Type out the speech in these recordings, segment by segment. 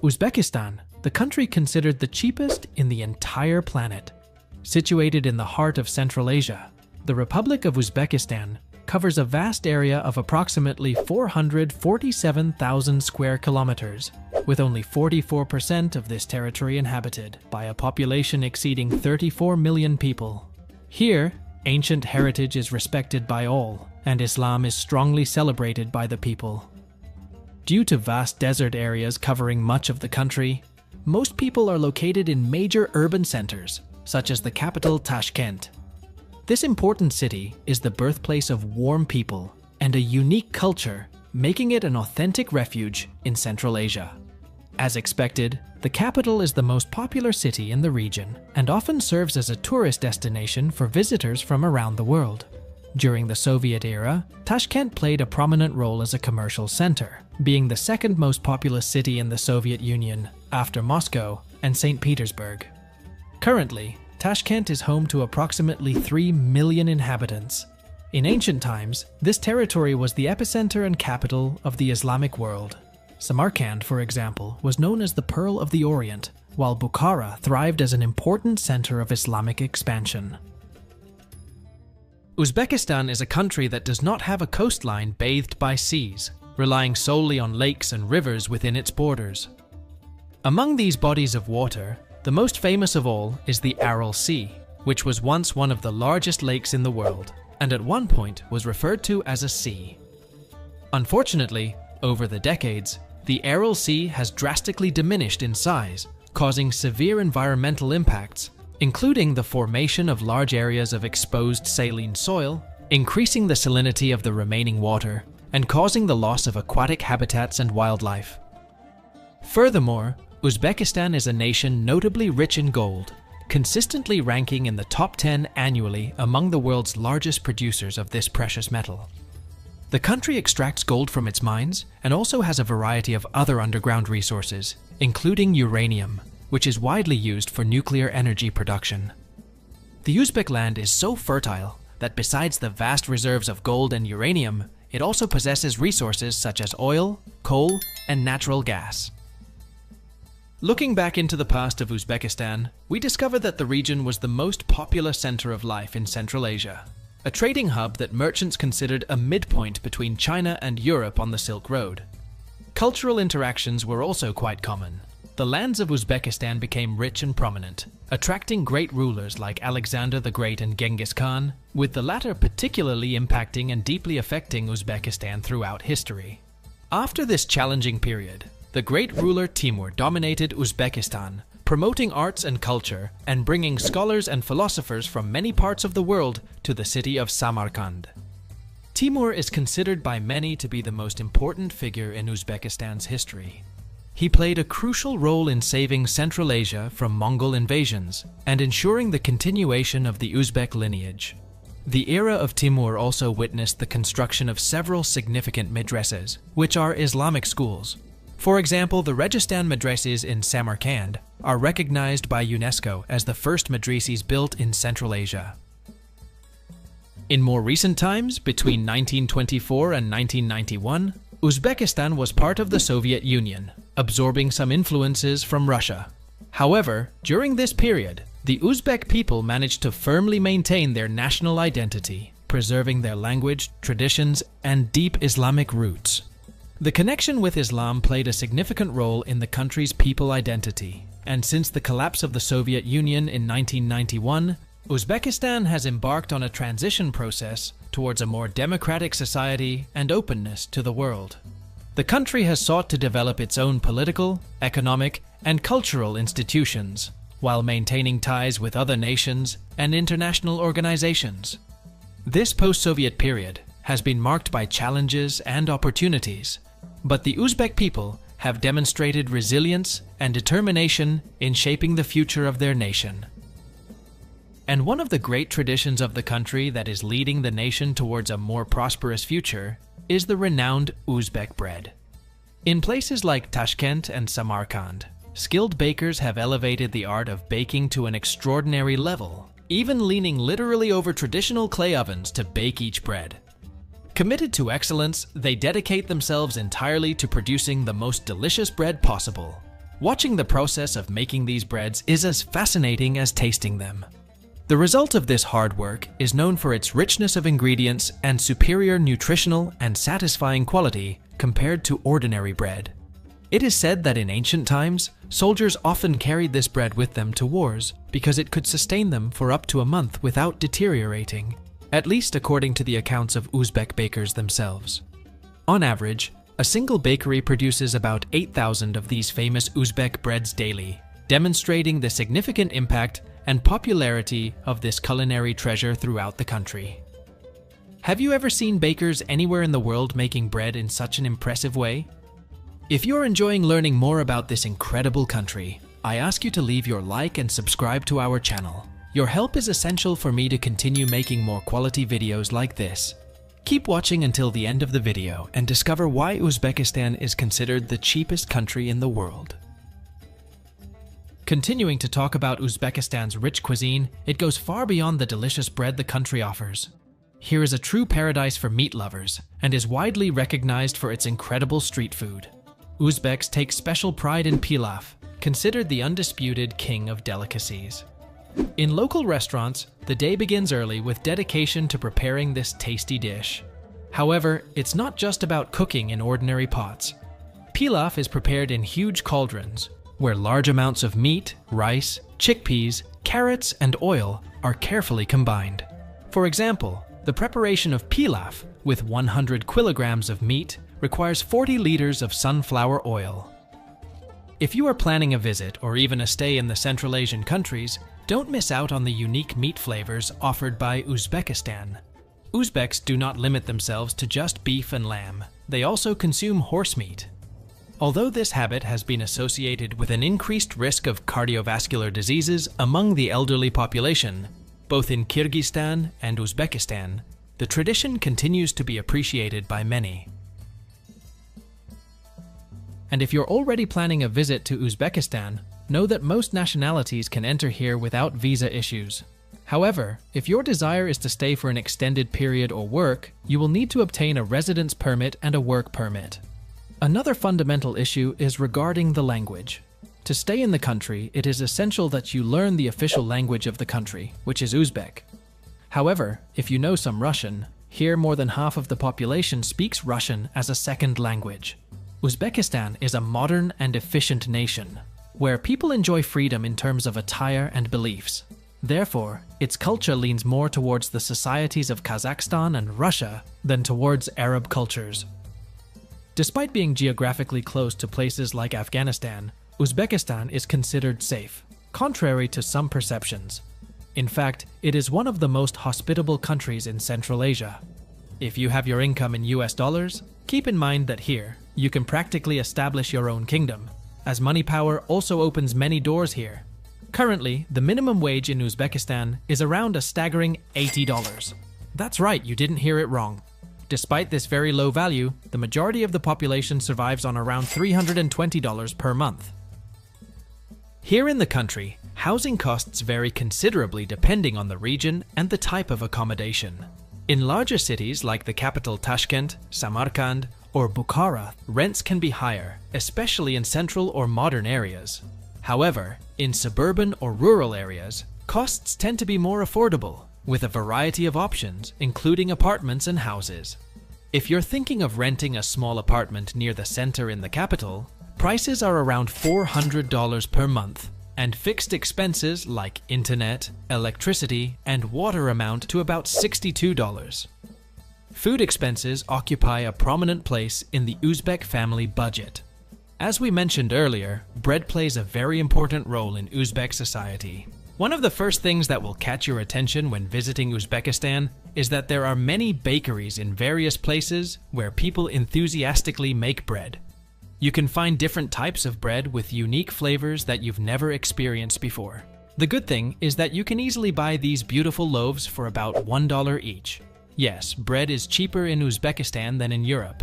Uzbekistan, the country considered the cheapest in the entire planet. Situated in the heart of Central Asia, the Republic of Uzbekistan covers a vast area of approximately 447,000 square kilometers, with only 44% of this territory inhabited by a population exceeding 34 million people. Here, ancient heritage is respected by all, and Islam is strongly celebrated by the people. Due to vast desert areas covering much of the country, most people are located in major urban centers, such as the capital Tashkent. This important city is the birthplace of warm people and a unique culture, making it an authentic refuge in Central Asia. As expected, the capital is the most popular city in the region and often serves as a tourist destination for visitors from around the world. During the Soviet era, Tashkent played a prominent role as a commercial center, being the second most populous city in the Soviet Union after Moscow and St. Petersburg. Currently, Tashkent is home to approximately 3 million inhabitants. In ancient times, this territory was the epicenter and capital of the Islamic world. Samarkand, for example, was known as the Pearl of the Orient, while Bukhara thrived as an important center of Islamic expansion. Uzbekistan is a country that does not have a coastline bathed by seas, relying solely on lakes and rivers within its borders. Among these bodies of water, the most famous of all is the Aral Sea, which was once one of the largest lakes in the world, and at one point was referred to as a sea. Unfortunately, over the decades, the Aral Sea has drastically diminished in size, causing severe environmental impacts, including the formation of large areas of exposed saline soil, increasing the salinity of the remaining water, and causing the loss of aquatic habitats and wildlife. Furthermore, Uzbekistan is a nation notably rich in gold, consistently ranking in the top 10 annually among the world's largest producers of this precious metal. The country extracts gold from its mines and also has a variety of other underground resources, including uranium, which is widely used for nuclear energy production. The Uzbek land is so fertile that besides the vast reserves of gold and uranium, it also possesses resources such as oil, coal, and natural gas. Looking back into the past of Uzbekistan, we discover that the region was the most populous center of life in Central Asia, a trading hub that merchants considered a midpoint between China and Europe on the Silk Road. Cultural interactions were also quite common. The lands of Uzbekistan became rich and prominent, attracting great rulers like Alexander the Great and Genghis Khan, with the latter particularly impacting and deeply affecting Uzbekistan throughout history. After this challenging period, the great ruler Timur dominated Uzbekistan, promoting arts and culture and bringing scholars and philosophers from many parts of the world to the city of Samarkand. Timur is considered by many to be the most important figure in Uzbekistan's history. He played a crucial role in saving Central Asia from Mongol invasions and ensuring the continuation of the Uzbek lineage. The era of Timur also witnessed the construction of several significant madrasas, which are Islamic schools. For example, the Registan madrasas in Samarkand are recognized by UNESCO as the first madrasas built in Central Asia. In more recent times, between 1924 and 1991, Uzbekistan was part of the Soviet Union, absorbing some influences from Russia. However, during this period, the Uzbek people managed to firmly maintain their national identity, preserving their language, traditions, and deep Islamic roots. The connection with Islam played a significant role in the country's people identity, and since the collapse of the Soviet Union in 1991, Uzbekistan has embarked on a transition process towards a more democratic society and openness to the world. The country has sought to develop its own political, economic, and cultural institutions, while maintaining ties with other nations and international organizations. This post-Soviet period has been marked by challenges and opportunities, but the Uzbek people have demonstrated resilience and determination in shaping the future of their nation. And one of the great traditions of the country that is leading the nation towards a more prosperous future is the renowned Uzbek bread. In places like Tashkent and Samarkand, skilled bakers have elevated the art of baking to an extraordinary level, even leaning literally over traditional clay ovens to bake each bread. Committed to excellence, they dedicate themselves entirely to producing the most delicious bread possible. Watching the process of making these breads is as fascinating as tasting them. The result of this hard work is known for its richness of ingredients and superior nutritional and satisfying quality compared to ordinary bread. It is said that in ancient times, soldiers often carried this bread with them to wars because it could sustain them for up to a month without deteriorating, at least according to the accounts of Uzbek bakers themselves. On average, a single bakery produces about 8,000 of these famous Uzbek breads daily, demonstrating the significant impact and popularity of this culinary treasure throughout the country. Have you ever seen bakers anywhere in the world making bread in such an impressive way? If you're enjoying learning more about this incredible country, I ask you to leave your like and subscribe to our channel. Your help is essential for me to continue making more quality videos like this. Keep watching until the end of the video and discover why Uzbekistan is considered the cheapest country in the world. Continuing to talk about Uzbekistan's rich cuisine, it goes far beyond the delicious bread the country offers. Here is a true paradise for meat lovers and is widely recognized for its incredible street food. Uzbeks take special pride in pilaf, considered the undisputed king of delicacies. In local restaurants, the day begins early with dedication to preparing this tasty dish. However, it's not just about cooking in ordinary pots. Pilaf is prepared in huge cauldrons, where large amounts of meat, rice, chickpeas, carrots, and oil are carefully combined. For example, the preparation of pilaf with 100 kilograms of meat requires 40 liters of sunflower oil. If you are planning a visit or even a stay in the Central Asian countries, don't miss out on the unique meat flavors offered by Uzbekistan. Uzbeks do not limit themselves to just beef and lamb. They also consume horse meat. Although this habit has been associated with an increased risk of cardiovascular diseases among the elderly population, both in Kyrgyzstan and Uzbekistan, the tradition continues to be appreciated by many. And if you're already planning a visit to Uzbekistan, know that most nationalities can enter here without visa issues. However, if your desire is to stay for an extended period or work, you will need to obtain a residence permit and a work permit. Another fundamental issue is regarding the language. To stay in the country, it is essential that you learn the official language of the country, which is Uzbek. However, if you know some Russian, here more than half of the population speaks Russian as a second language. Uzbekistan is a modern and efficient nation, where people enjoy freedom in terms of attire and beliefs. Therefore, its culture leans more towards the societies of Kazakhstan and Russia than towards Arab cultures. Despite being geographically close to places like Afghanistan, Uzbekistan is considered safe, contrary to some perceptions. In fact, it is one of the most hospitable countries in Central Asia. If you have your income in US dollars, keep in mind that here, you can practically establish your own kingdom, as money power also opens many doors here. Currently, the minimum wage in Uzbekistan is around a staggering $80. That's right, you didn't hear it wrong. Despite this very low value, the majority of the population survives on around $320 per month. Here in the country, housing costs vary considerably depending on the region and the type of accommodation. In larger cities like the capital Tashkent, Samarkand, or Bukhara, rents can be higher, especially in central or modern areas. However, in suburban or rural areas, costs tend to be more affordable, with a variety of options, including apartments and houses. If you're thinking of renting a small apartment near the center in the capital, prices are around $400 per month, and fixed expenses like internet, electricity, and water amount to about $62. Food expenses occupy a prominent place in the Uzbek family budget. As we mentioned earlier, bread plays a very important role in Uzbek society. One of the first things that will catch your attention when visiting Uzbekistan is that there are many bakeries in various places where people enthusiastically make bread. You can find different types of bread with unique flavors that you've never experienced before. The good thing is that you can easily buy these beautiful loaves for about $1 each. Yes, bread is cheaper in Uzbekistan than in Europe.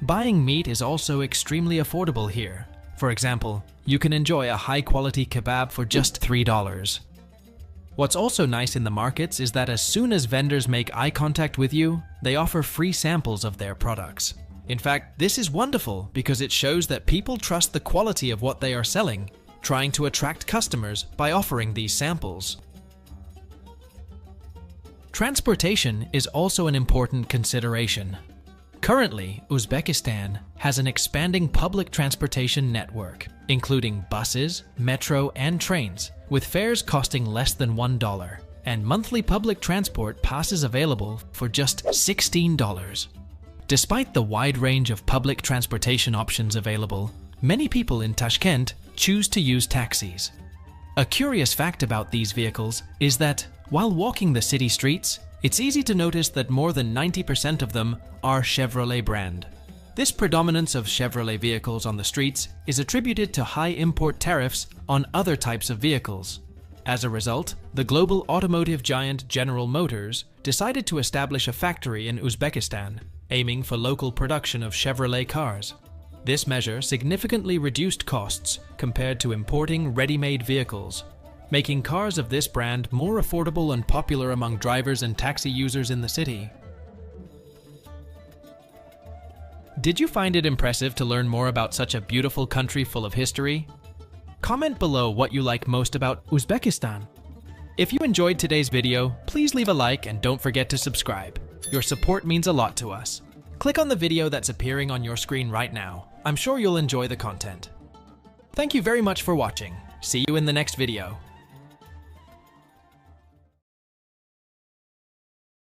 Buying meat is also extremely affordable here. For example, you can enjoy a high-quality kebab for just $3. What's also nice in the markets is that as soon as vendors make eye contact with you, they offer free samples of their products. In fact, this is wonderful because it shows that people trust the quality of what they are selling, trying to attract customers by offering these samples. Transportation is also an important consideration. Currently, Uzbekistan has an expanding public transportation network, including buses, metro, and trains, with fares costing less than $1, and monthly public transport passes available for just $16. Despite the wide range of public transportation options available, many people in Tashkent choose to use taxis. A curious fact about these vehicles is that, while walking the city streets, it's easy to notice that more than 90% of them are Chevrolet brand. This predominance of Chevrolet vehicles on the streets is attributed to high import tariffs on other types of vehicles. As a result, the global automotive giant General Motors decided to establish a factory in Uzbekistan, aiming for local production of Chevrolet cars. This measure significantly reduced costs compared to importing ready-made vehicles, making cars of this brand more affordable and popular among drivers and taxi users in the city. Did you find it impressive to learn more about such a beautiful country full of history? Comment below what you like most about Uzbekistan. If you enjoyed today's video, please leave a like and don't forget to subscribe. Your support means a lot to us. Click on the video that's appearing on your screen right now. I'm sure you'll enjoy the content. Thank you very much for watching. See you in the next video.